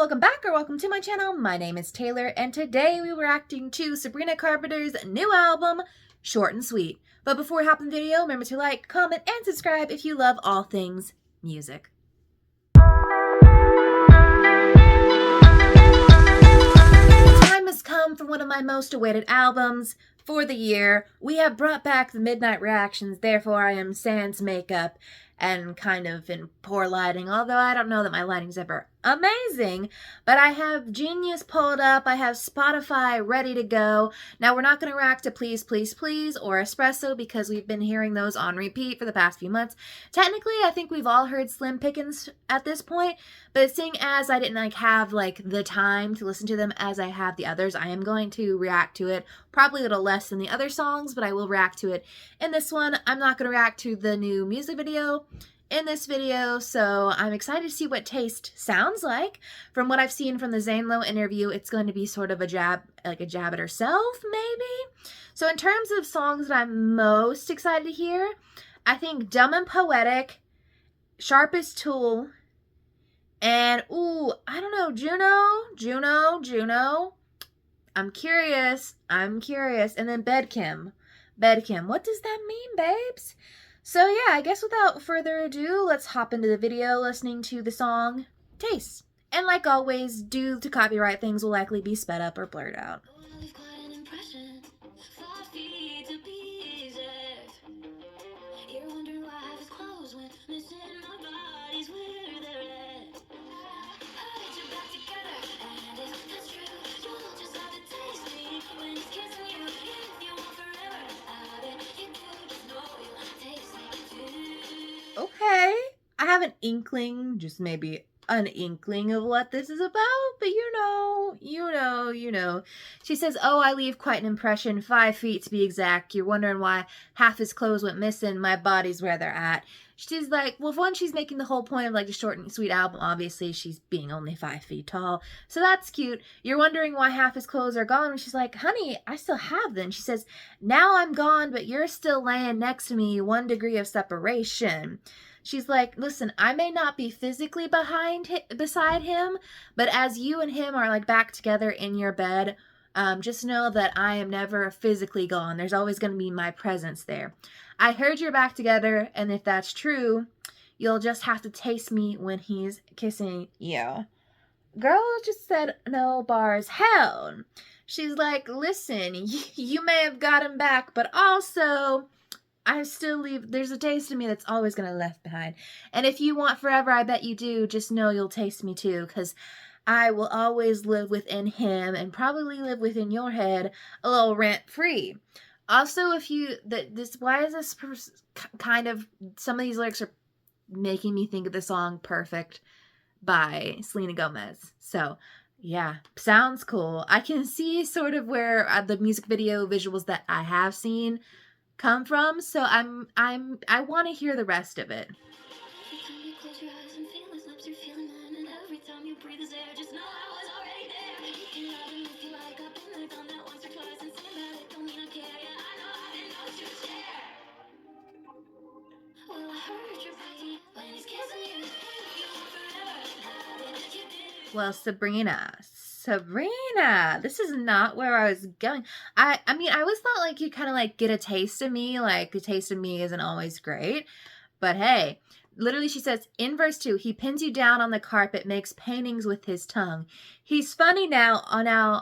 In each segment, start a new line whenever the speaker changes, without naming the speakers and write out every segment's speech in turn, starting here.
welcome back or welcome to my channel. My name is Taylor and today we were reacting to Sabrina Carpenter's new album, Short and Sweet. But before we hop in the video, remember to like, comment, and subscribe if you love all things music. The time has come for one of my most awaited albums for the year. We have brought back the midnight reactions, therefore I am sans makeup and kind of in poor lighting, although I don't know that my lighting's ever amazing, but I have Genius pulled up, I have Spotify ready to go. Now we're not going to react to Please Please Please or Espresso because we've been hearing those on repeat for the past few months. Technically, I think we've all heard Slim Pickins at this point, but seeing as I didn't have the time to listen to them as I have the others, I am going to react to it, probably a little less than the other songs, but I will react to it in this one. I'm not going to react to the new music video in this video, so I'm excited to see what Taste sounds like. From what I've seen from the Zane Lowe interview, it's going to be sort of a jab at herself, maybe? So in terms of songs that I'm most excited to hear, I think Dumb and Poetic, Sharpest Tool, and, I don't know, Juno. I'm curious, and then Bedkim. What does that mean, babes? So yeah, I guess without further ado, let's hop into the video listening to the song Taste. And like always, due to copyright, things will likely be sped up or blurred out. Okay, I have an inkling, just maybe an inkling of what this is about, but you know. She says, oh, I leave quite an impression, 5 feet to be exact. You're wondering why half his clothes went missing, my body's where they're at. She's like, well, for one, she's making the whole point of the short and sweet album. Obviously, she's being only 5 feet tall, so that's cute. You're wondering why half his clothes are gone. And she's like, honey, I still have them. She says, now I'm gone, but you're still laying next to me, 1 degree of separation. She's like, listen, I may not be physically beside him, but as you and him are back together in your bed, just know that I am never physically gone. There's always going to be my presence there. I heard you're back together, and if that's true, you'll just have to taste me when he's kissing you. Girl just said no bars. Hell. She's like, listen, you may have got him back, but also I still leave, there's a taste of me that's always going to be left behind. And if you want forever, I bet you do, just know you'll taste me too, because I will always live within him and probably live within your head a little rent-free. Also, why is this kind of, some of these lyrics are making me think of the song Perfect by Selena Gomez. So yeah, sounds cool. I can see sort of where the music video visuals that I have seen come from, so I want to hear the rest of it.
Every time you close your eyes and feel his lips, you're feeling mine, and every time you breathe his air, just know I was already there. You can love him if you like, I've been there, done that once or twice, and saying that it don't mean I care. Yeah, I know I didn't know what you share. Well, I heard you're breathing when he's kissing you. You want forever, how did you do?
Well, Sabrina, this is not where I was going. I mean, I always thought you kind of get a taste of me, a taste of me isn't always great, but hey, literally she says in verse 2, he pins you down on the carpet, makes paintings with his tongue. He's funny now,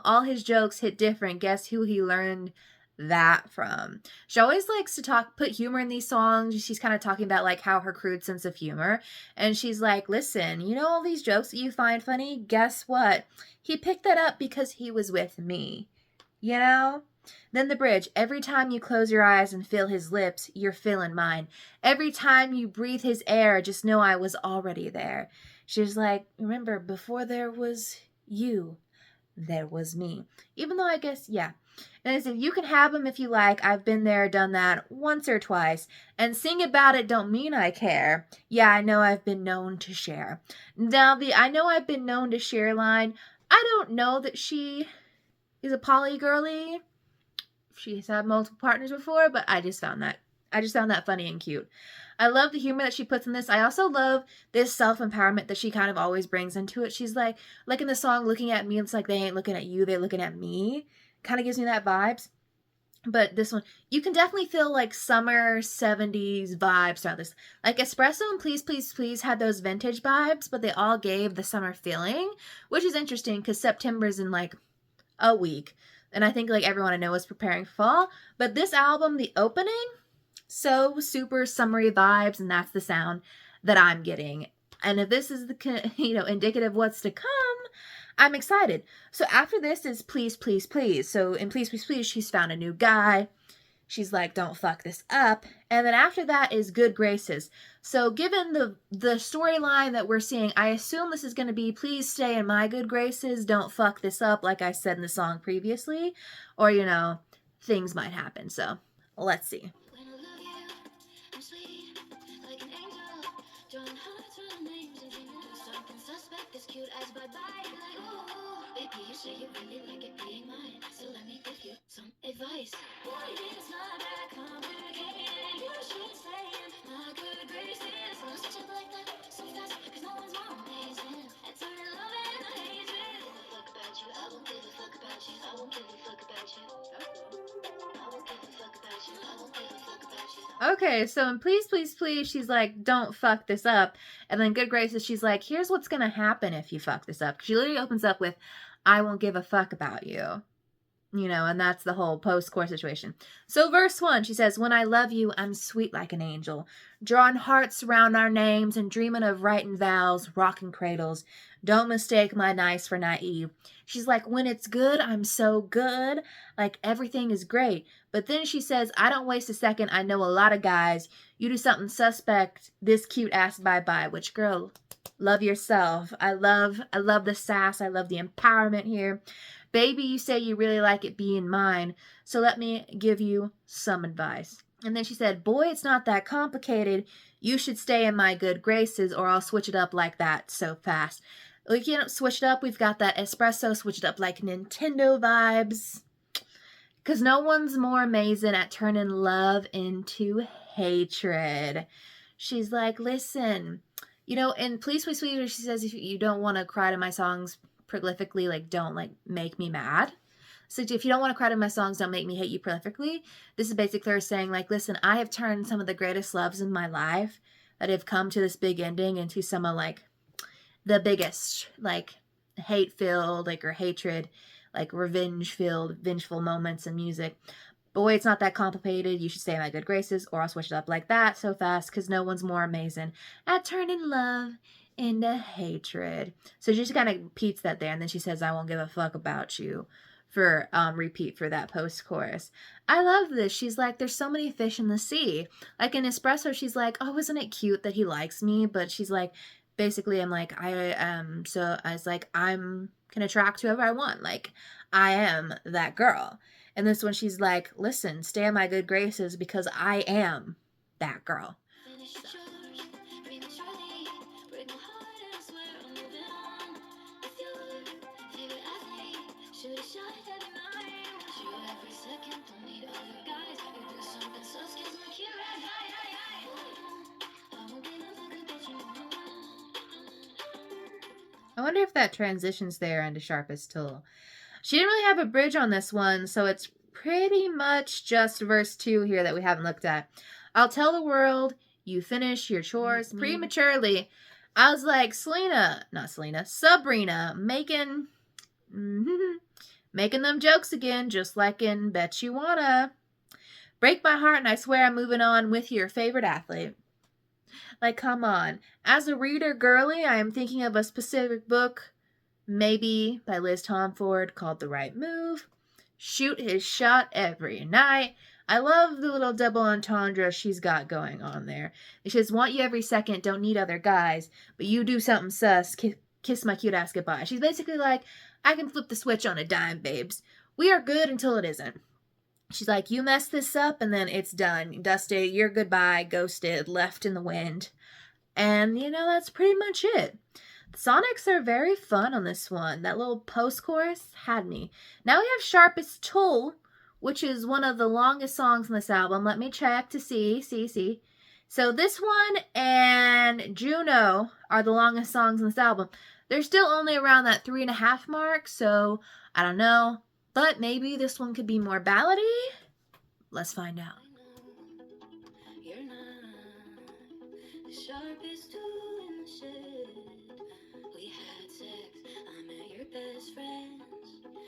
all his jokes hit different. Guess who he learned that from? She always likes to put humor in these songs. She's kind of talking about how her crude sense of humor, and she's like, listen, you know all these jokes that you find funny? Guess what? He picked that up because he was with me, you know? Then the bridge, every time you close your eyes and feel his lips, you're feeling mine. Every time you breathe his air, just know I was already there. She's like, remember, before there was you, there was me. Even though I guess, yeah. And I said, you can have him if you like. I've been there, done that once or twice. And sing about it don't mean I care. Yeah, I know I've been known to share. Now, I know I've been known to share line, I don't know that she is a poly girly. She's had multiple partners before, but I just found that funny and cute. I love the humor that she puts in this. I also love this self-empowerment that she kind of always brings into it. She's like in the song, looking at me, it's like they ain't looking at you, they're looking at me. Kind of gives me that vibes. But this one, you can definitely feel like summer 70s vibes throughout this. Like Espresso and Please Please Please had those vintage vibes, but they all gave the summer feeling, which is interesting because September's in like a week. And I think like everyone I know is preparing for fall. But this album, the opening, so super summery vibes, and that's the sound that I'm getting. And if this is the, indicative of what's to come, I'm excited. So after this is Please, Please, Please. So in Please, Please, Please, she's found a new guy. She's like, don't fuck this up. And then after that is Good Graces. So given the storyline that we're seeing, I assume this is going to be please stay in my good graces. Don't fuck this up like I said in the song previously. Or, things might happen. So let's see.
When I love you, I'm sweet, like an angel, drawing hearts with names and dreaming of something suspect as cute as bye-bye. Like, ooh, baby, you say you really like it being mine, so let me give you some advice. Boy, it's not that complicated, you should stay in my good graces. I'll switch up like that so fast, cause no one's more amazing. I turn in love and I hate it. Fuck about you, I won't give a fuck about you, I won't give a fuck about you. I won't give a fuck about you, I won't give a fuck about you.
Okay, so in Please, Please, Please, she's like, don't fuck this up. And then Good Graces, she's like, here's what's going to happen if you fuck this up. She literally opens up with, I won't give a fuck about you. And that's the whole post-core situation. So verse 1, she says, when I love you, I'm sweet like an angel, drawing hearts around our names and dreaming of writing vows, rocking cradles. Don't mistake my nice for naive. She's like, when it's good, I'm so good. Like, everything is great. But then she says, I don't waste a second. I know a lot of guys. You do something suspect, this cute ass bye-bye. Which, girl, love yourself. I love the sass. I love the empowerment here. Baby, you say you really like it being mine, so let me give you some advice. And then she said, boy, it's not that complicated. You should stay in my good graces or I'll switch it up like that so fast. We can't switch it up. We've got that espresso, switch it up like Nintendo vibes. Because no one's more amazing at turning love into hatred. She's like, listen, in Please, Please, Please, she says, if you don't want to cry to my songs prolifically, like, don't, like, make me mad. So if you don't want to cry to my songs, don't make me hate you prolifically. This is basically her saying, like, listen, I have turned some of the greatest loves in my life that have come to this big ending into some of, like, the biggest, like, hate-filled, like, or hatred, like, revenge-filled, vengeful moments in music. Boy, it's not that complicated. You should stay in my good graces, or I'll switch it up like that so fast, because no one's more amazing at turning love into hatred. So she just kind of repeats that there, and then she says, I won't give a fuck about you, for repeat for that post-chorus. I love this. She's like, there's so many fish in the sea. Like in Espresso, she's like, oh, isn't it cute that he likes me? But she's like, basically, I'm like, so I was like, I'm can attract whoever I want. Like, I am that girl. And this one, she's like, listen, stay in my good graces because I am that girl. I wonder if that transitions there into Sharpest Tool. She didn't really have a bridge on this one, so it's pretty much just verse 2 here that we haven't looked at. I'll tell the world you finish your chores prematurely. I was like, Sabrina, making them jokes again, just like in Bet You Wanna. Break my heart and I swear I'm moving on with your favorite athlete. Like, come on. As a reader girly, I am thinking of a specific book, maybe by Liz Tomford, called The Right Move. Shoot his shot every night. I love the little double entendre she's got going on there. It says, want you every second, don't need other guys, but you do something sus, kiss my cute ass goodbye. She's basically like, I can flip the switch on a dime, babes. We are good until it isn't. She's like, you mess this up and then it's done. Dusted, you're goodbye, ghosted, left in the wind. And, that's pretty much it. The sonics are very fun on this one. That little post-chorus had me. Now we have Sharpest Tool, which is one of the longest songs on this album. Let me check to see. So this one and Juno are the longest songs in this album. They're still only around that 3.5 mark, so I don't know. But maybe this one could be more ballady. Let's find out.
You're not the sharpest tool in the shed. We had sex, I met your best friends.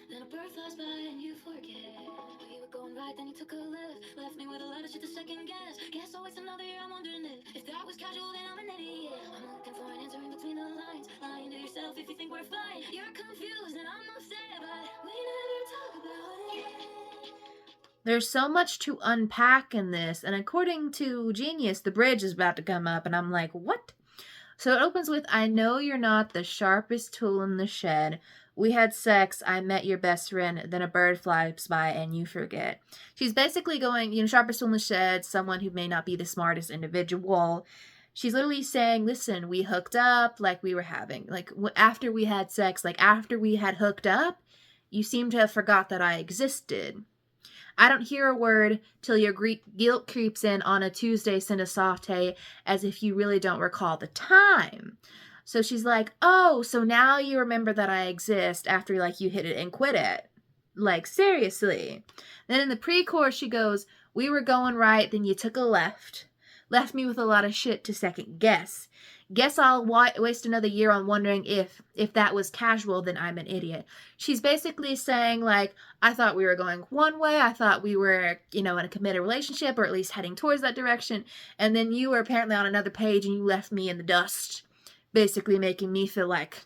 Then a bird flies by and you forget. We were going right, then you took a left me with a lot of shit to second guess. Guess always another year, I'm wondering if that was casual, then I'm an idiot. I'm looking for an answer in between the lines. Lying to yourself if you think we're fine. You're confused and I'm upset, but we never talk about it.
There's so much to unpack in this, and according to Genius, the bridge is about to come up, and I'm like, what? So it opens with, I know you're not the sharpest tool in the shed. We had sex, I met your best friend, then a bird flies by and you forget. She's basically going, sharpest tool in the shed, someone who may not be the smartest individual. She's literally saying, listen, we hooked up like we were having, like after we had sex, like after we had hooked up, you seem to have forgot that I existed. I don't hear a word till your guilt creeps in on a Tuesday, send a sauté, as if you really don't recall the time. So she's like, oh, so now you remember that I exist after, like, you hit it and quit it. Like, seriously. Then in the pre-chorus, she goes, we were going right, then you took a left. Left me with a lot of shit to second guess. Guess I'll waste another year on wondering if that was casual, then I'm an idiot. She's basically saying, like, I thought we were going one way. I thought we were, in a committed relationship or at least heading towards that direction. And then you were apparently on another page and you left me in the dust, basically making me feel like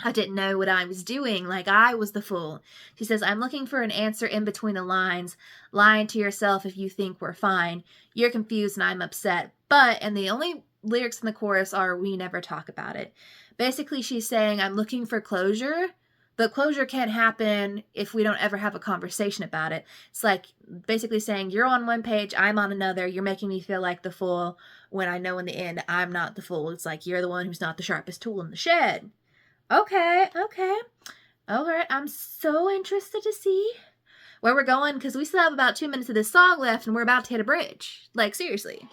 I didn't know what I was doing, like I was the fool. She says, I'm looking for an answer in between the lines, lying to yourself if you think we're fine. You're confused and I'm upset. And the only lyrics in the chorus are, we never talk about it. Basically, she's saying, I'm looking for closure, but closure can't happen if we don't ever have a conversation about it. It's like basically saying, you're on one page, I'm on another, you're making me feel like the fool, when I know in the end I'm not the fool. It's like, you're the one who's not the sharpest tool in the shed. Okay. All right, I'm so interested to see where we're going, because we still have about 2 minutes of this song left, and we're about to hit a bridge. Like, seriously.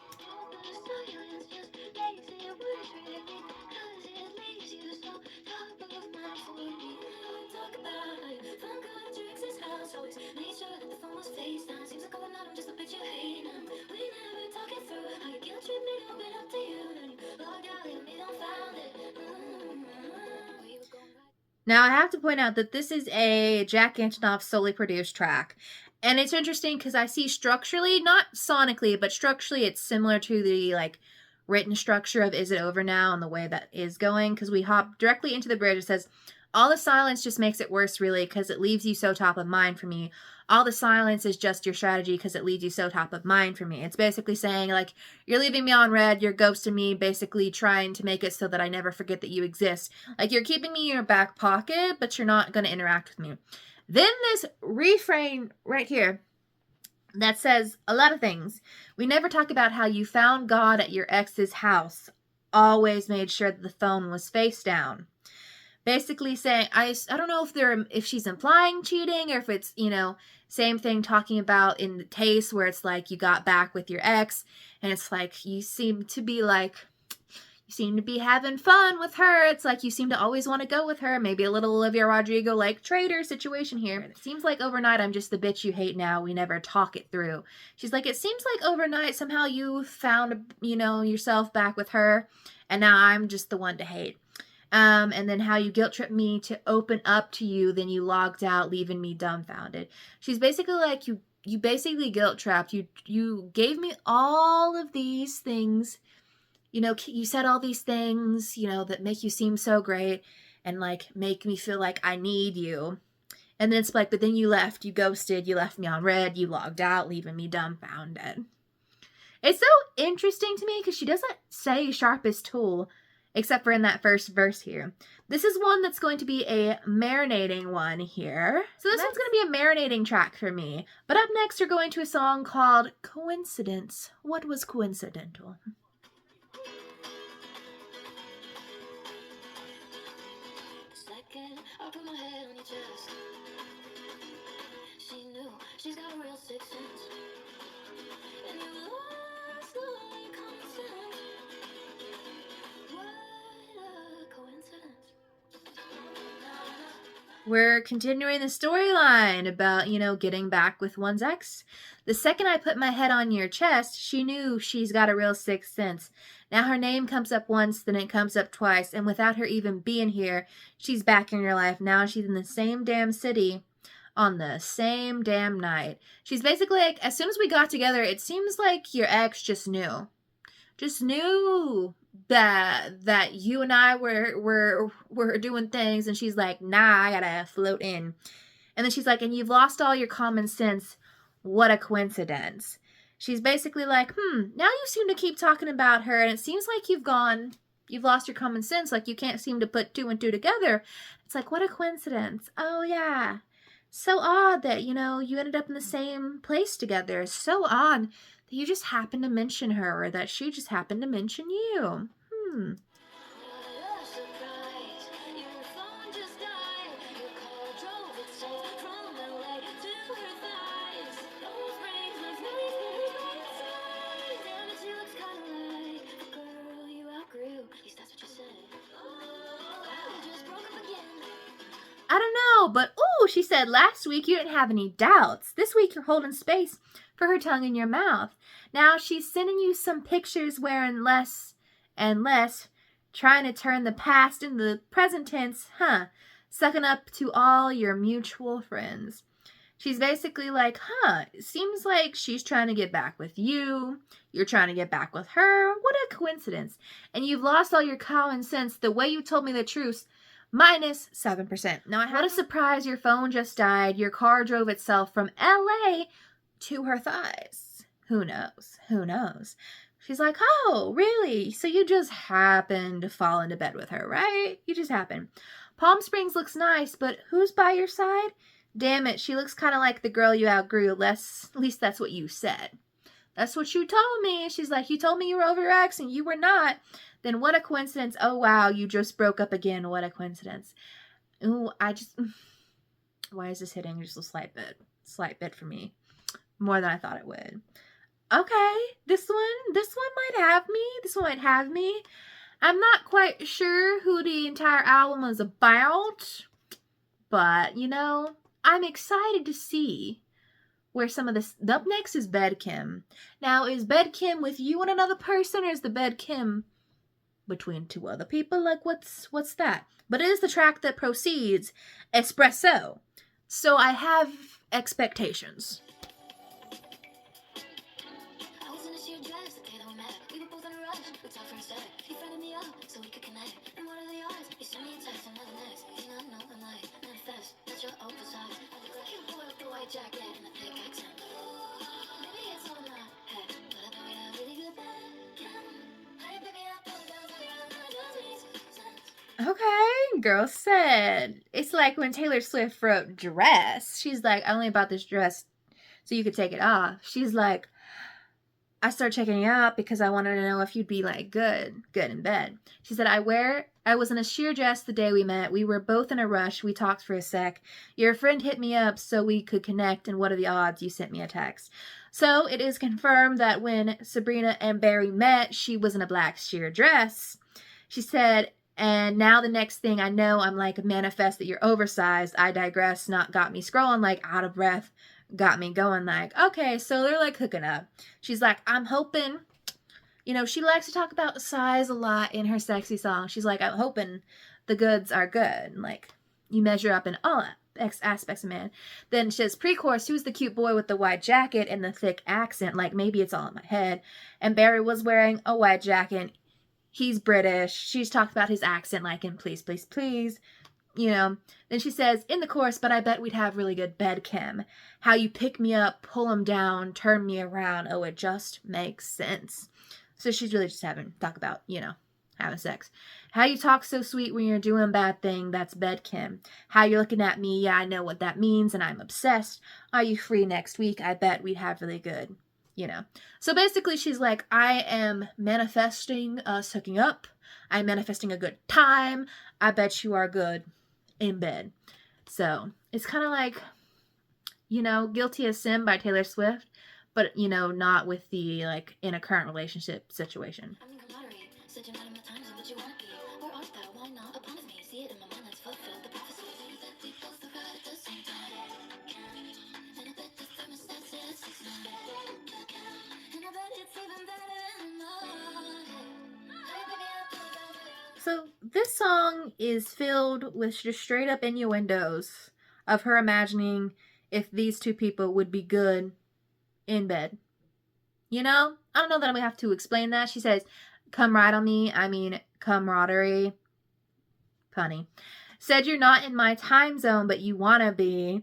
Now, I have to point out that this is a Jack Antonoff solely produced track. And it's interesting because I see structurally, not sonically, but structurally, it's similar to the, like, written structure of Is It Over Now and the way that is going. Because we hop directly into the bridge. It says, all the silence just makes it worse, really, because it leaves you so top of mind for me. All the silence is just your strategy because it leaves you so top of mind for me. It's basically saying, like, you're leaving me on red, you're ghosting me, basically trying to make it so that I never forget that you exist. Like, you're keeping me in your back pocket, but you're not going to interact with me. Then this refrain right here that says a lot of things. We never talk about how you found God at your ex's house. Always made sure that the phone was face down. Basically saying, I don't know if she's implying cheating or if it's, same thing talking about in the case where it's like you got back with your ex and it's like you seem to be having fun with her. It's like you seem to always want to go with her. Maybe a little Olivia Rodrigo like traitor situation here. It seems like overnight I'm just the bitch you hate now. We never talk it through. She's like, it seems like overnight somehow you found, yourself back with her and now I'm just the one to hate. And then how you guilt tripped me to open up to you, then you logged out, leaving me dumbfounded. She's basically like, you basically guilt trapped. You gave me all of these things, you said all these things, that make you seem so great and like make me feel like I need you. And then it's like, but then you left, you ghosted, you left me on red, you logged out, leaving me dumbfounded. It's so interesting to me because she doesn't say sharpest tool, except for in that first verse here. This is one that's going to be a marinating one here. So this one's going to be a marinating track for me. But up next, you're going to a song called Coincidence. What was coincidental?
Second, I put my head on your chest. She knew she's got a real sixth sense. And you lost the way
We're continuing the storyline about, getting back with one's ex. The second I put my head on your chest, she knew she's got a real sixth sense. Now her name comes up once, then it comes up twice, and without her even being here, she's back in your life. Now she's in the same damn city on the same damn night. She's basically like, as soon as we got together, it seems like your ex just knew that you and I were doing things, and she's like, nah, I gotta float in. And then she's like, and you've lost all your common sense. What a coincidence. She's basically like, now you seem to keep talking about her, and it seems like you've lost your common sense, like you can't seem to put two and two together. It's like, what a coincidence. Oh yeah. So odd that, you ended up in the same place together. So odd that you just happened to mention her, or that she just happened to mention you. I don't know, but she said last week you didn't have any doubts. This week you're holding space for her tongue in your mouth. Now she's sending you some pictures wearing less and less, trying to turn the past into the present tense, sucking up to all your mutual friends. She's basically like, it seems like she's trying to get back with you. You're trying to get back with her. What a coincidence. And you've lost all your common sense. The way you told me the truth, minus 7%. Now, what a surprise. Your phone just died. Your car drove itself from LA to her thighs. Who knows? Who knows? She's like, oh, really? So you just happened to fall into bed with her, right? You just happened. Palm Springs looks nice, but who's by your side? Damn it, she looks kind of like the girl you outgrew. At least that's what you said. That's what you told me. She's like, you told me you were over your ex and you were not. Then what a coincidence. Oh, wow, you just broke up again. What a coincidence. Ooh, why is this hitting just a slight bit for me? More than I thought it would. Okay, this one might have me. I'm not quite sure who the entire album is about, but, I'm excited to see where some of this... Up next is Bed Chem. Now, is Bed Chem with you and another person, or is the Bed Chem between two other people? Like, what's that? But it is the track that proceeds, Espresso. So I have expectations. Okay, girl said. It's like when Taylor Swift wrote Dress. She's like, I only bought this dress so you could take it off. She's like, I started checking you out because I wanted to know if you'd be like good in bed. She said, I was in a sheer dress the day we met. We were both in a rush. We talked for a sec. Your friend hit me up so we could connect, and what are the odds you sent me a text? So it is confirmed that when Sabrina and Barry met, she was in a black sheer dress. She said, and now the next thing I know, I'm like, manifest that you're oversized. I digress, not got me scrolling, like out of breath, got me going, like, okay, so they're like hooking up. She's like, I'm hoping, she likes to talk about size a lot in her sexy song. She's like, I'm hoping the goods are good. Like, you measure up in all aspects of man. Then she says, pre-chorus, who's the cute boy with the white jacket and the thick accent? Like, maybe it's all in my head. And Barry was wearing a white jacket. He's British. She's talked about his accent, like in Please, Please, Please. Then she says, in the chorus, but I bet we'd have really good bed chem. How you pick me up, pull him down, turn me around. Oh, it just makes sense. So she's really just talk about, having sex. How you talk so sweet when you're doing bad thing, that's bed chem. How you're looking at me, yeah, I know what that means, and I'm obsessed. Are you free next week? I bet we'd have really good. So basically she's like, I am manifesting us hooking up. I'm manifesting a good time. I bet you are good in bed. So it's kind of like, Guilty as Sin by Taylor Swift, but, not with the, like, in a current relationship situation. this song is filled with just straight up innuendos of her imagining if these two people would be good in bed. You know? I don't know that I'm gonna have to explain that. She says, come ride on me. I mean, camaraderie. Funny. Said you're not in my time zone, but you wanna be.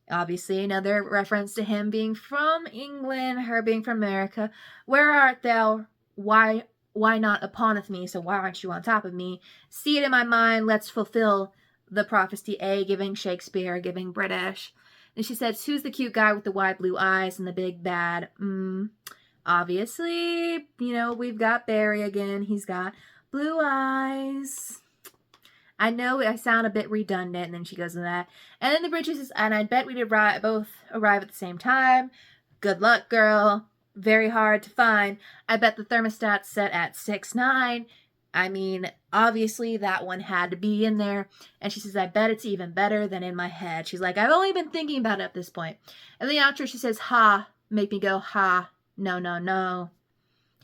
Obviously, another reference to him being from England, her being from America. Where art thou? Why not uponeth me? So why aren't you on top of me? See it in my mind. Let's fulfill the prophecy. A, giving Shakespeare, giving British. And she says, who's the cute guy with the wide blue eyes and the big bad? Obviously, we've got Barry again. He's got blue eyes. I know I sound a bit redundant, and then she goes to that. And then the bridge says, and I bet we did both arrive at the same time. Good luck, girl. Very hard to find. I bet the thermostat's set at 6'9". I mean, obviously that one had to be in there. And she says, I bet it's even better than in my head. She's like, I've only been thinking about it at this point. And the outro, she says, ha, make me go, ha, no, no, no.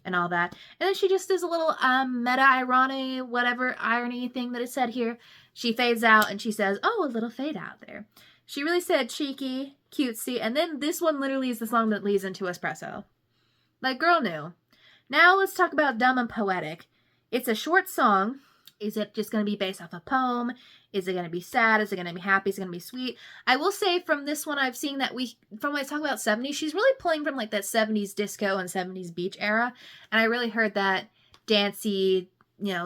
And all that. And then she just does a little meta-irony, whatever irony thing that is said here. She fades out and she says, oh, a little fade out there. She really said cheeky, cutesy. And then this one literally is the song that leads into Espresso. Like, girl knew. Now let's talk about Dumb and Poetic. It's a short song. Is it just going to be based off a poem? Is it going to be sad? Is it going to be happy? Is it going to be sweet? I will say from this one, I've seen that from when I talk about 70s, she's really pulling from like that 70s disco and 70s beach era. And I really heard that dancey,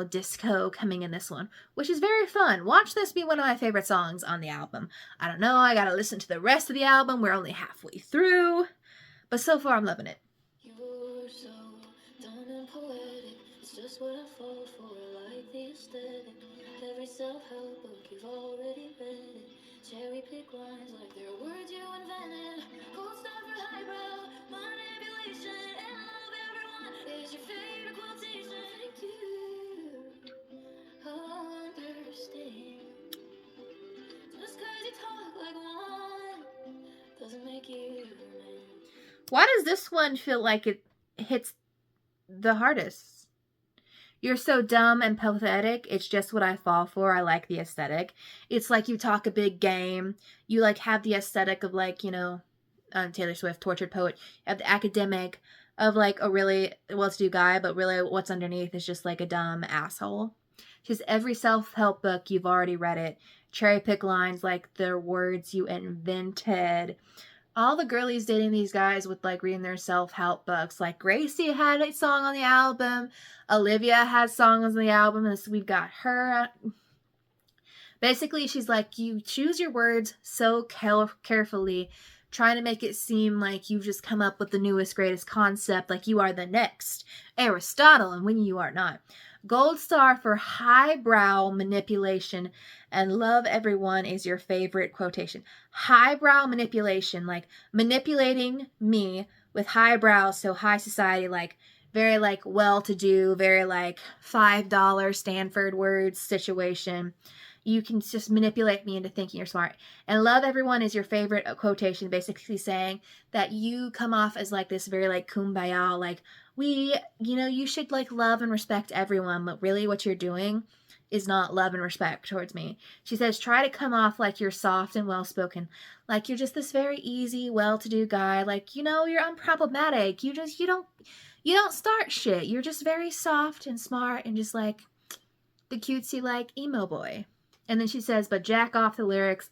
disco coming in this one, which is very fun. Watch this be one of my favorite songs on the album. I don't know. I got to listen to the rest of the album. We're only halfway through. But so far, I'm loving it.
You're so dumb and poetic. It's just what I fall for. I like the aesthetic. Every self-help book you've already read it. Cherry pick lines like they're words you invented. Gold star for highbrow manipulation. And love everyone is your favorite quotation. Thank you. Understand. Just cause you talk like one doesn't make you man.
Why does this one feel like it hits the hardest? You're so dumb and pathetic. It's just what I fall for. I like the aesthetic. It's like you talk a big game. You like have the aesthetic of like, Taylor Swift, Tortured Poet. You have the academic of like a really well-to-do guy, but really what's underneath is just like a dumb asshole. Just every self-help book, you've already read it. Cherry pick lines like they're words you invented. All the girlies dating these guys with like reading their self-help books. Like Gracie had a song on the album. Olivia had songs on the album. And we've got her. Basically, she's like, you choose your words so carefully, trying to make it seem like you've just come up with the newest, greatest concept, like you are the next Aristotle, and when you are not. Gold star for highbrow manipulation, and love everyone is your favorite quotation. Highbrow manipulation, like manipulating me with highbrow, so high society, like very like well-to-do, very like $5 Stanford words situation. You can just manipulate me into thinking you're smart. And love everyone is your favorite quotation, basically saying that you come off as like this very like kumbaya, like you should like love and respect everyone, but really what you're doing is not love and respect towards me. She says, try to come off like you're soft and well-spoken, like you're just this very easy, well-to-do guy, like, you're unproblematic. You don't start shit. You're just very soft and smart and just like the cutesy like emo boy. And then she says, but jack off the lyrics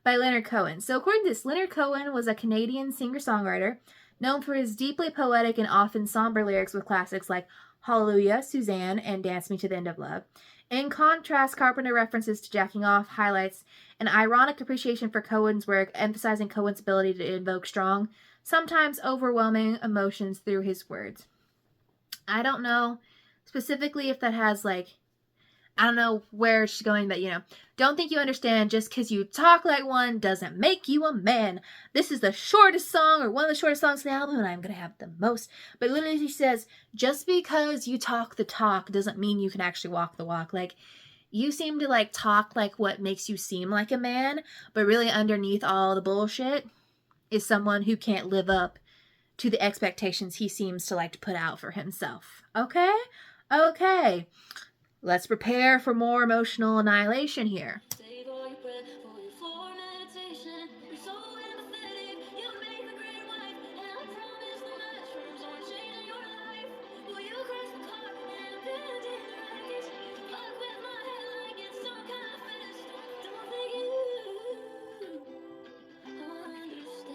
by Leonard Cohen. So according to this, Leonard Cohen was a Canadian singer-songwriter known for his deeply poetic and often somber lyrics with classics like Hallelujah, Suzanne, and Dance Me to the End of Love. In contrast, Carpenter references to jacking off highlights an ironic appreciation for Cohen's work, emphasizing Cohen's ability to invoke strong, sometimes overwhelming emotions through his words. I don't know specifically if that has like, I don't know where she's going, but don't think you understand just because you talk like one doesn't make you a man. This is the shortest song or one of the shortest songs on the album, and I'm going to have the most. But literally she says, just because you talk the talk doesn't mean you can actually walk the walk. Like, you seem to like talk like what makes you seem like a man, but really underneath all the bullshit is someone who can't live up to the expectations he seems to like to put out for himself. Okay? Let's prepare for more emotional annihilation here.
Save all your breath for your floor meditation. You're so empathetic, you make a great wife. And I promise the mushrooms aren't changing your life. Will you crash the car and abandon the wreckage? Fuck with my head like it's some kind of fetish. Don't think you understand.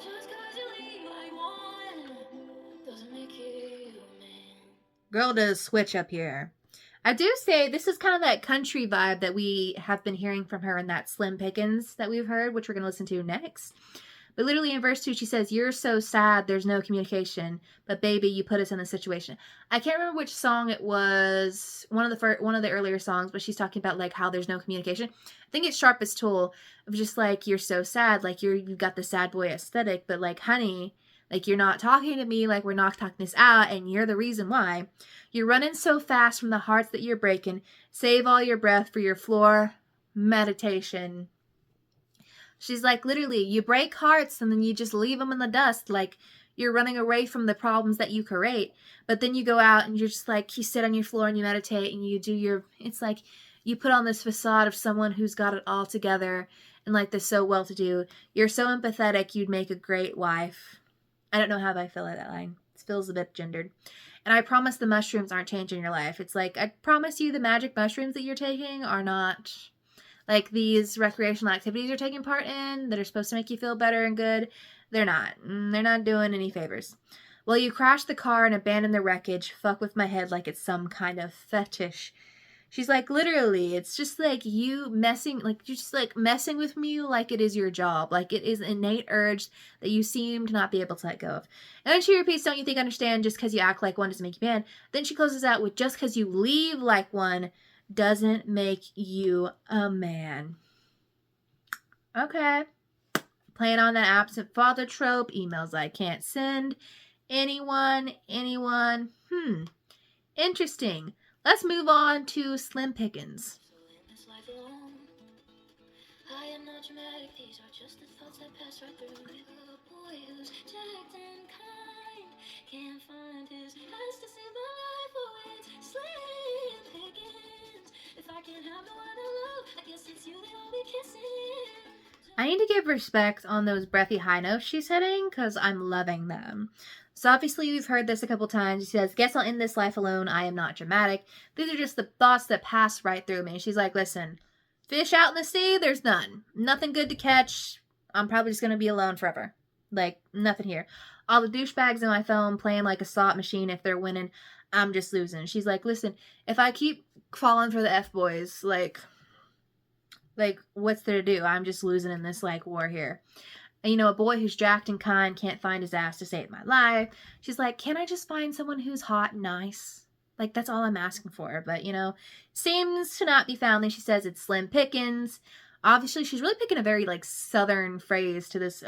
Just cause you leave like one doesn't make you a man.
Girl does switch up here. I do say this is kind of that country vibe that we have been hearing from her in that Slim Pickins that we've heard, which we're going to listen to next. But literally in verse 2, she says, "You're so sad, there's no communication. But baby, you put us in this situation." I can't remember which song it was, one of the earlier songs, but she's talking about like how there's no communication. I think it's Sharpest Tool, of just like, you're so sad, like you've got the sad boy aesthetic, but like, honey, like you're not talking to me, like we're not talking this out, and you're the reason why. You're running so fast from the hearts that you're breaking. Save all your breath for your floor meditation. She's like, literally, you break hearts and then you just leave them in the dust. Like, you're running away from the problems that you create. But then you go out and you're just like, you sit on your floor and you meditate and you do it's like, you put on this facade of someone who's got it all together and like they're so well-to-do. You're so empathetic, you'd make a great wife. I don't know how I feel like that line. It feels a bit gendered. And I promise the mushrooms aren't changing your life. It's like, I promise you the magic mushrooms that you're taking are not like these recreational activities you're taking part in that are supposed to make you feel better and good. They're not. They're not doing any favors. Well, you crash the car and abandon the wreckage. Fuck with my head like it's some kind of fetish. She's like, literally, it's just like you messing, like you're just like messing with me like it is your job. Like it is an innate urge that you seem to not be able to let go of. And then she repeats, "Don't you think I understand? Just because you act like one doesn't make you man." Then she closes out with, "Just because you leave like one doesn't make you a man." Okay. Playing on that absent father trope, emails I can't send. Anyone. Interesting. Let's move on to Slim Pickins.
So in this life alone, I am not dramatic. These are just the thoughts that pass right through me. A boy who's jacked and kind can't find his eyes to save my life. Oh, it's Slim Pickins. If I can't have the one I love, I guess it's you that I'll be kissing.
I need to give respect on those breathy high notes she's hitting because I'm loving them. So obviously we've heard this a couple times. She says, "Guess I'll end this life alone. I am not dramatic. These are just the thoughts that pass right through me." She's like, listen, fish out in the sea, there's none. Nothing good to catch. I'm probably just going to be alone forever. Like, nothing here. All the douchebags in my phone playing like a slot machine. If they're winning, I'm just losing. She's like, listen, if I keep falling for the F-boys, like what's there to do? I'm just losing in this like war here. And, you know, a boy who's jacked and kind can't find his ass to save my life. She's like, can I just find someone who's hot and nice? Like, that's all I'm asking for. But, you know, seems to not be found. Then she says it's Slim Pickins. Obviously, she's really picking a very, like, southern phrase to this,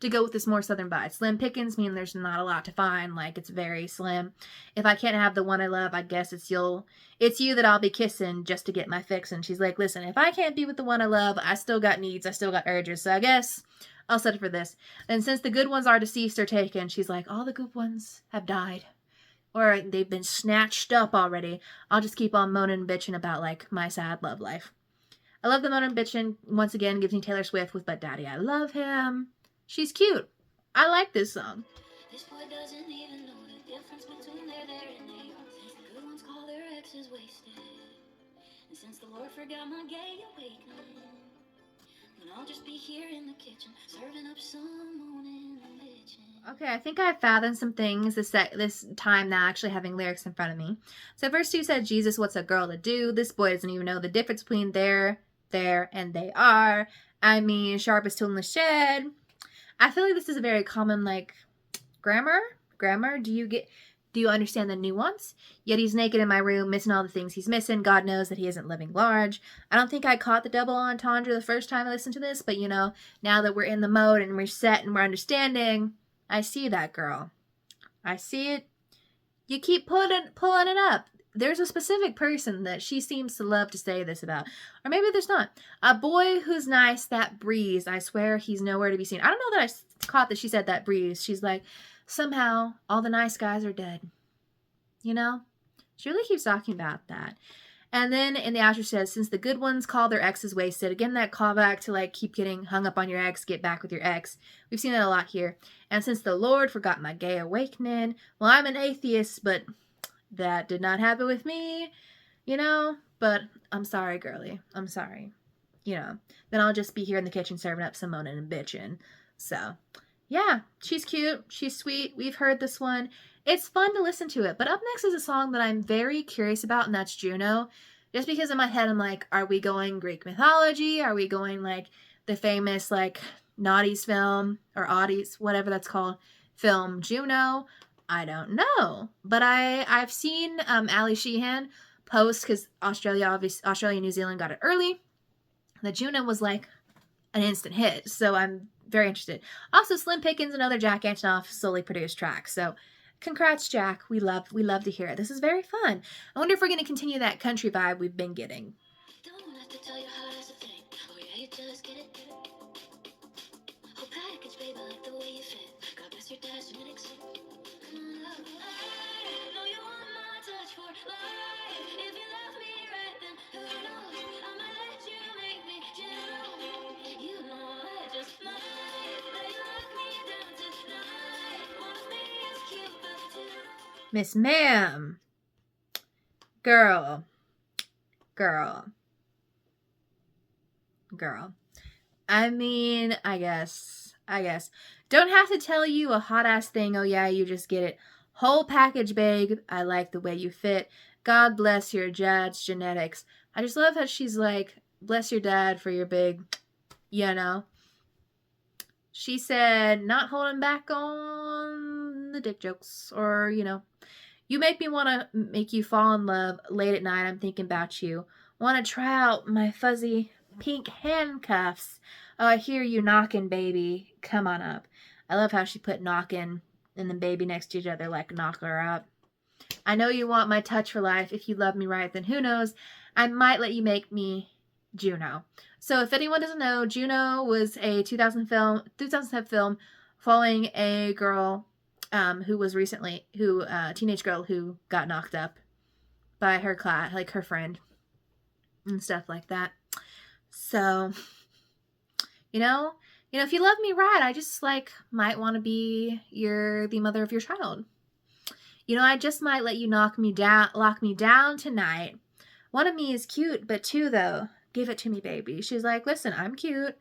to go with this more southern vibe. Slim Pickins mean there's not a lot to find. Like, it's very slim. If I can't have the one I love, I guess it's you that I'll be kissing just to get my fix. And she's like, listen, if I can't be with the one I love, I still got needs. I still got urges. So I guess I'll settle for this. And since the good ones are deceased or taken, she's like, all the good ones have died. Or they've been snatched up already. I'll just keep on moaning and bitching about, like, my sad love life. I love the moaning and bitching. Once again, gives me Taylor Swift with But Daddy, I Love Him. She's cute. I like this song.
This boy doesn't even know the difference between there and they are. Since the good ones call their exes wasted, and since the Lord forgot my gay awakening, then I'll just be here in the kitchen serving up some moaning and bitching.
Okay, I think I fathomed some things this time now actually having lyrics in front of me. So verse 2 said, Jesus, what's a girl to do? This boy doesn't even know the difference between there, and they are. I mean, sharpest tool in the shed. I feel like this is a very common, like, grammar. Do you understand the nuance? Yet he's naked in my room, missing all the things he's missing. God knows that he isn't living large. I don't think I caught the double entendre the first time I listened to this, but, you know, now that we're in the mode and we're set and we're understanding, I see that, girl. I see it. You keep pulling it up. There's a specific person that she seems to love to say this about. Or maybe there's not. A boy who's nice, that breeze. I swear he's nowhere to be seen. I don't know that I caught that she said that breeze. She's like, somehow all the nice guys are dead. You know? She really keeps talking about that. And then in the outro says, since the good ones call their exes wasted. Again, that callback to like keep getting hung up on your ex, get back with your ex. We've seen that a lot here. And since the Lord forgot my gay awakening, well, I'm an atheist, but that did not happen with me, you know? But I'm sorry, girly. I'm sorry. You know, then I'll just be here in the kitchen serving up some moaning and bitching. So, yeah, she's cute. She's sweet. We've heard this one. It's fun to listen to it. But up next is a song that I'm very curious about, and that's Juno. Just because in my head I'm like, are we going Greek mythology? Are we going like the famous like Naughty's film or Audie's, whatever that's called, film Juno? I don't know. But I've seen Ali Sheehan post, because Australia and New Zealand got it early. The Juno was like an instant hit, so I'm very interested. Also, Slim Pickins and other Jack Antonoff solely produced tracks, so congrats, Jack. We love to hear it. This is very fun. I wonder if we're going to continue that country vibe we've been getting.
Don't have to tell you how that's a thing. Oh yeah, you just get it. Oh, package, baby, like the way you fit. God bless your dash and exit. Know you want my touch for life. If you love me right, then who knows? I'ma let you make me Juno. You know I just might let you lock me down tonight. Wanna be as cute, but too.
Miss Ma'am. Girl. I mean, I guess. Don't have to tell you a hot ass thing. Oh yeah, you just get it. Whole package, babe. I like the way you fit. God bless your dad's genetics. I just love how she's like, bless your dad for your big, you know. She said, not holding back on the dick jokes, or, you know. You make me want to make you fall in love late at night. I'm thinking about you. Want to try out my fuzzy pink handcuffs. Oh, I hear you knocking, baby. Come on up. I love how she put knocking and then baby next to each other, like knock her up. I know you want my touch for life. If you love me right, then who knows? I might let you make me Juno. So if anyone doesn't know, Juno was a 2007 film following a girl who was recently, teenage girl who got knocked up by her class, like her friend and stuff like that. So, you know, if you love me right, I just like might want to be the mother of your child. You know, I just might let you lock me down tonight. One of me is cute, but two though, give it to me, baby. She's like, listen, I'm cute,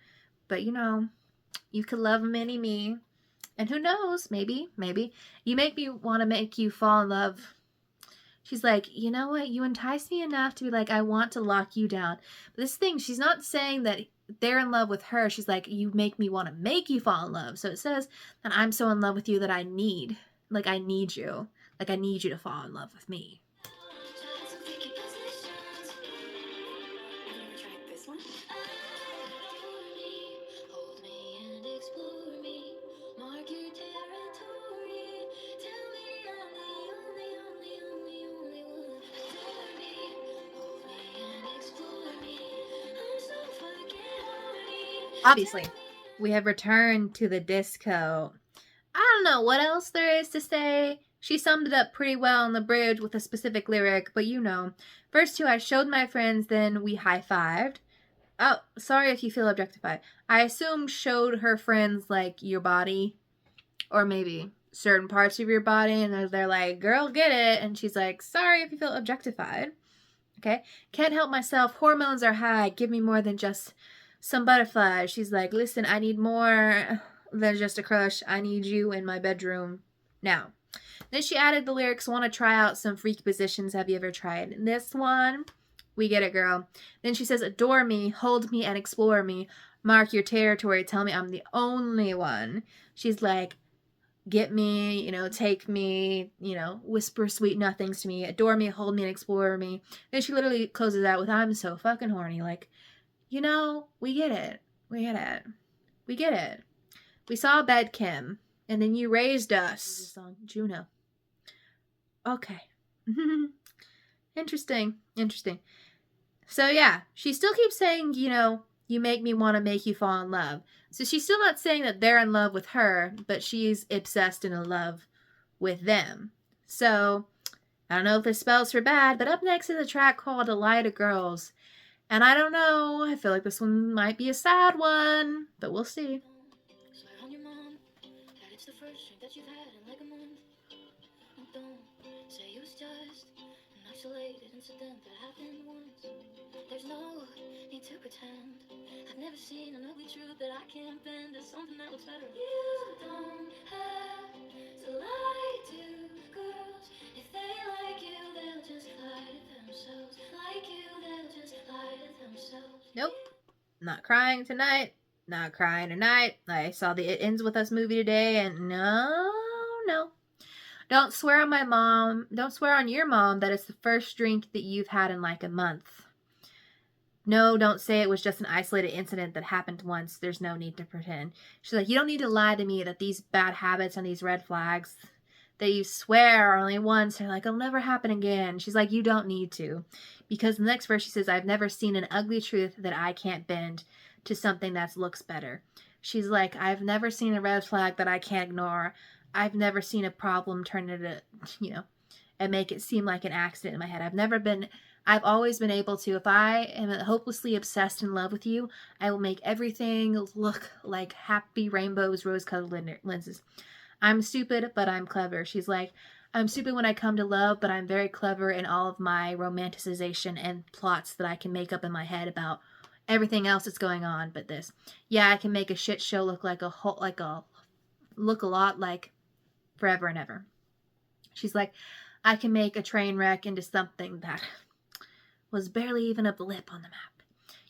but you know, you could love mini me. And who knows, maybe, you make me want to make you fall in love. She's like, you know what? You entice me enough to be like, I want to lock you down. But this thing, she's not saying that they're in love with her. She's like, you make me want to make you fall in love. So it says that I'm so in love with you that I need you. Like, I need you to fall in love with me.
Tried some freaky positions. Have you ever tried this one? Hold me and explore me. Mark your territory. Tell me I'm the only one. Adore me. Hold me and explore me. I'm so fucking horny.
Obviously, we have returned to the disco. I don't know what else there is to say. She summed it up pretty well on the bridge with a specific lyric, but you know. Verse 2, I showed my friends, then we high-fived. Oh, sorry if you feel objectified. I assume showed her friends, like, your body, or maybe certain parts of your body, and they're like, girl, get it. And she's like, sorry if you feel objectified. Okay? Can't help myself. Hormones are high. Give me more than just some butterflies. She's like, listen, I need more than just a crush. I need you in my bedroom now. Then she added the lyrics, want to try out some freaky positions. Have you ever tried this one? We get it, girl. Then she says, adore me, hold me, and explore me. Mark your territory. Tell me I'm the only one. She's like, get me, you know, take me, you know, whisper sweet nothings to me. Adore me, hold me, and explore me. Then she literally closes out with, I'm so fucking horny. Like, you know, we get it. We saw Bed Kim, and then you raised us. This song, Juno. Okay. Interesting. So yeah, she still keeps saying, you know, you make me want to make you fall in love. So she's still not saying that they're in love with her, but she's obsessed and in love with them. So I don't know if this spells for bad, but up next is a track called A Lie to Girls. And I don't know, I feel like this one might be a sad one, but we'll see.
Swear on your mom that it's the first drink that you've had in like a month. And don't say it was just an isolated incident that happened once. There's no need to pretend. I've never seen an ugly truth that I can't bend. There's something that looks better. You don't have to lie to girls. If they like you, they'll just lie to themselves. Like you, they'll just lie to themselves.
Nope. Not crying tonight. Not crying tonight. I saw the It Ends With Us movie today, and no. Don't swear on my mom. Don't swear on your mom that it's the first drink that you've had in like a month. No, don't say it was just an isolated incident that happened once. There's no need to pretend. She's like, you don't need to lie to me that these bad habits and these red flags that you swear are only once are like, it'll never happen again. She's like, you don't need to. Because the next verse she says, I've never seen an ugly truth that I can't bend to something that looks better. She's like, I've never seen a red flag that I can't ignore. I've never seen a problem turn into, and make it seem like an accident in my head. I've always been able to, if I am hopelessly obsessed in love with you, I will make everything look like happy rainbows, rose-colored lenses. I'm stupid, but I'm clever. She's like, I'm stupid when I come to love, but I'm very clever in all of my romanticization and plots that I can make up in my head about everything else that's going on but this. Yeah, I can make a shit show look look a lot like Forever and Ever. She's like, I can make a train wreck into something that was barely even a blip on the map.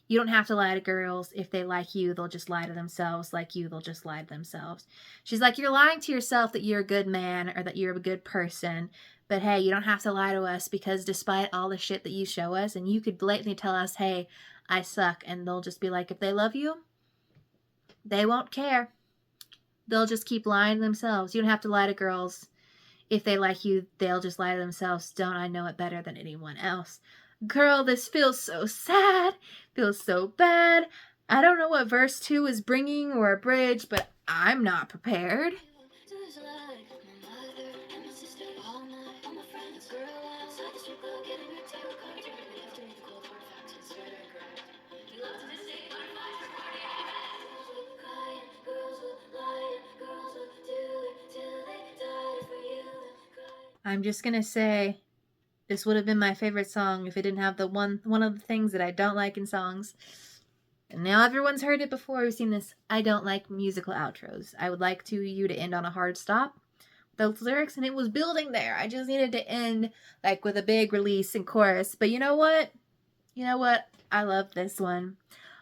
You don't have to lie to girls. If they like you, they'll just lie to themselves. Like you, they'll just lie to themselves. She's like, you're lying to yourself that you're a good man or that you're a good person. But hey, you don't have to lie to us, because despite all the shit that you show us, and you could blatantly tell us, hey, I suck, and they'll just be like, if they love you, they won't care. They'll just keep lying to themselves. You don't have to lie to girls. If they like you, they'll just lie to themselves. Don't I know it better than anyone else? Girl, this feels so sad. Feels so bad. I don't know what verse 2 is bringing or a bridge, but I'm not prepared.
Just like my mother and my sister, all my friends, girl, outside the strip club, getting her tarot cards. We have to read the cold hard facts and swear they're correct. We love to mistake butterflies for party animals. Girls will cry and girls will lie and girls will do it till they die for you.
I'm just gonna say, this would have been my favorite song if it didn't have the one of the things that I don't like in songs. And now everyone's heard it before. We've seen this. I don't like musical outros. I would like you to end on a hard stop. Those lyrics, and it was building there. I just needed to end like with a big release and chorus. But you know what? I love this one.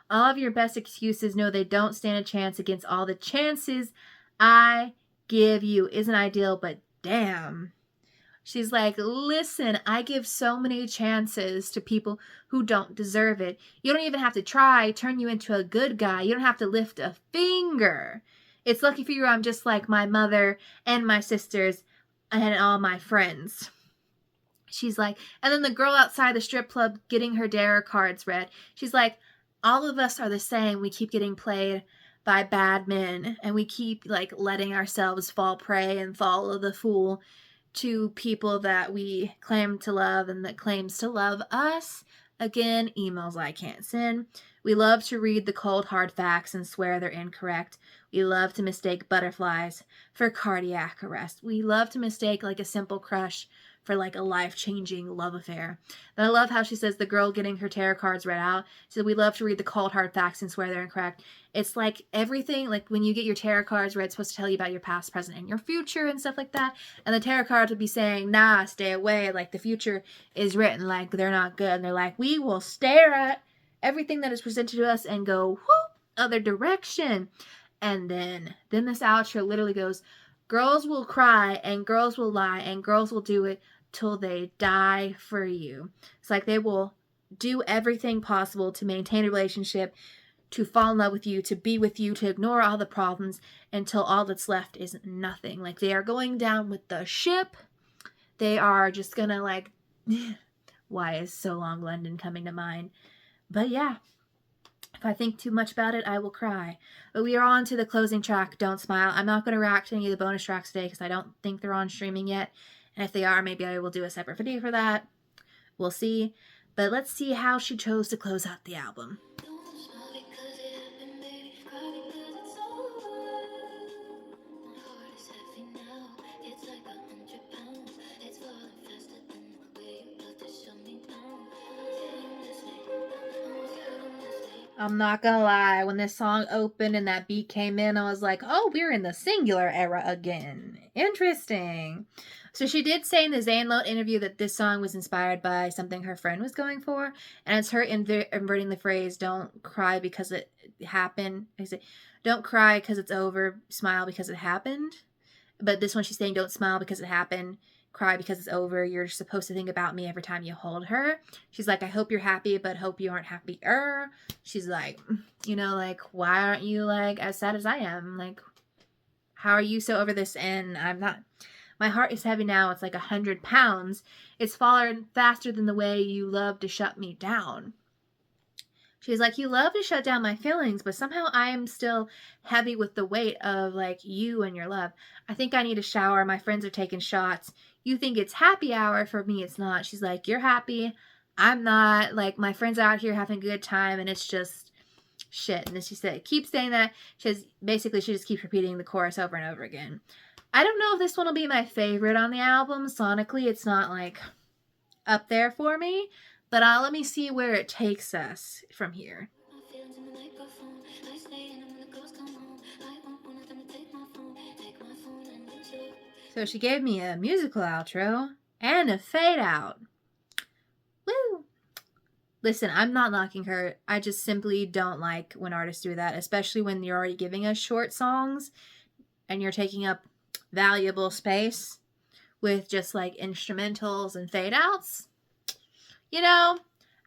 All of your best excuses know they don't stand a chance against all the chances I give you. Isn't ideal, but damn. She's like, listen, I give so many chances to people who don't deserve it. You don't even have to try, turn you into a good guy. You don't have to lift a finger. It's lucky for you I'm just like my mother and my sisters and all my friends. She's like, and then the girl outside the strip club getting her dare cards read. She's like, all of us are the same. We keep getting played by bad men, and we keep like letting ourselves fall prey and follow the fool to people that we claim to love and that claims to love us. Again, emails I can't send. We love to read the cold hard facts and swear they're incorrect. We love to mistake butterflies for cardiac arrest. We love to mistake like a simple crush for like a life-changing love affair. And I love how she says the girl getting her tarot cards read out. She said, we love to read the cold hard facts and swear they're incorrect. It's like everything, like when you get your tarot cards read, it's supposed to tell you about your past, present, and your future and stuff like that. And the tarot cards would be saying, nah, stay away. Like the future is written like they're not good. And they're like, we will stare at everything that is presented to us and go, whoop, other direction. And then this outro literally goes, girls will cry and girls will lie and girls will do it till they die for you. It's like they will do everything possible to maintain a relationship, to fall in love with you, to be with you, to ignore all the problems until all that's left is nothing. Like they are going down with the ship. They are just gonna like, why is So Long London coming to mind? But yeah. If I think too much about it, I will cry. But we are on to the closing track, Don't Smile. I'm not going to react to any of the bonus tracks today because I don't think they're on streaming yet. And if they are, maybe I will do a separate video for that. We'll see. But let's see how she chose to close out the album. I'm not gonna lie, when this song opened and that beat came in, I was like, oh, we're in the singular era again. Interesting. So she did say in the Zayn Lowe interview that this song was inspired by something her friend was going for, and it's her inverting the phrase, don't cry because it happened. Don't cry because it's over, smile because it happened. But this one she's saying, don't smile because it happened, cry because it's over. You're supposed to think about me every time you hold her. She's like, I hope you're happy, but hope you aren't happier. She's like, you know, like, why aren't you, like, as sad as I am? Like, how are you so over this? And I'm not. My heart is heavy now. It's like 100 pounds. It's falling faster than the way you love to shut me down. She's like, you love to shut down my feelings, but somehow I am still heavy with the weight of, like, you and your love. I think I need a shower. My friends are taking shots. You think it's happy hour. For me, it's not. She's like, you're happy. I'm not. Like, my friends are out here having a good time, and it's just shit. And then she said, keep saying that. She just keeps repeating the chorus over and over again. I don't know if this one will be my favorite on the album. Sonically, it's not, like, up there for me. But let me see where it takes us from here. So she gave me a musical outro and a fade out. Woo! Listen, I'm not knocking her. I just simply don't like when artists do that, especially when you're already giving us short songs and you're taking up valuable space with just like instrumentals and fade outs. You know,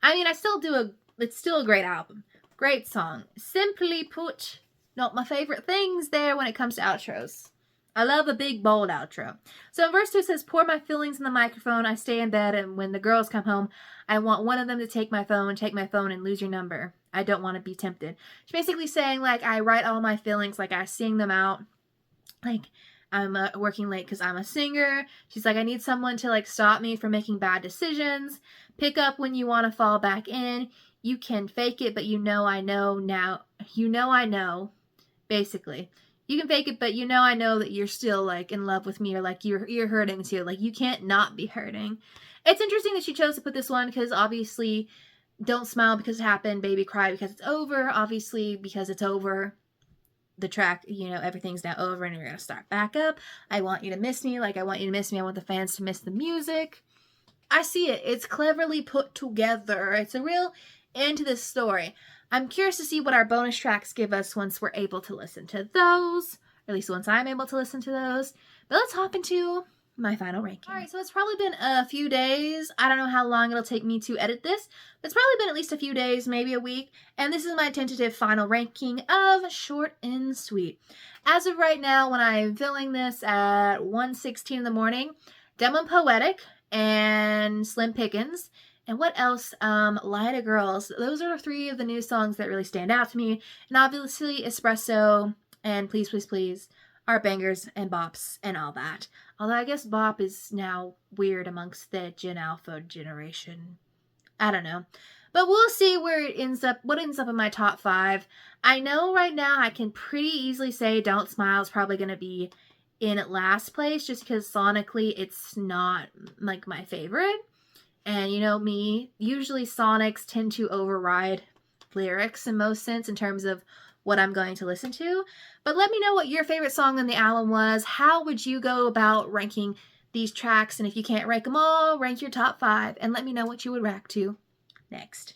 I mean, it's still a great album. Great song. Simply put, not my favorite things there when it comes to outros. I love a big, bold outro. So in verse 2 it says, pour my feelings in the microphone. I stay in bed, and when the girls come home, I want one of them to take my phone, and lose your number. I don't want to be tempted. She's basically saying, like, I write all my feelings, like, I sing them out. Like, I'm working late because I'm a singer. She's like, I need someone to, like, stop me from making bad decisions. Pick up when you want to fall back in. You can fake it, but you know I know now. You know I know, basically. You can fake it, but you know I know that you're still, like, in love with me, or, like, you're hurting too. Like, you can't not be hurting. It's interesting that she chose to put this one because, obviously, don't smile because it happened. Baby, cry because it's over. Obviously, because it's over. The track, you know, everything's now over and we're going to start back up. I want you to miss me. Like, I want you to miss me. I want the fans to miss the music. I see it. It's cleverly put together. It's a real end to this story. I'm curious to see what our bonus tracks give us once we're able to listen to those. Or at least once I'm able to listen to those. But let's hop into my final ranking. Alright, so it's probably been a few days. I don't know how long it'll take me to edit this. But it's probably been at least a few days, maybe a week. And this is my tentative final ranking of Short and Sweet. As of right now, when I'm filming this at 1:16 in the morning, Dumb and Poetic and Slim Pickins. And what else? Light of Girls. Those are 3 of the new songs that really stand out to me. And obviously Espresso and Please Please Please are bangers and bops and all that. Although I guess bop is now weird amongst the Gen Alpha generation. I don't know. But we'll see where it ends up, what ends up in my top 5. I know right now I can pretty easily say Don't Smile is probably going to be in last place just because sonically it's not like my favorite. And you know me, usually sonics tend to override lyrics in most sense in terms of what I'm going to listen to. But let me know what your favorite song on the album was. How would you go about ranking these tracks? And if you can't rank them all, rank your top 5 and let me know what you would react to next.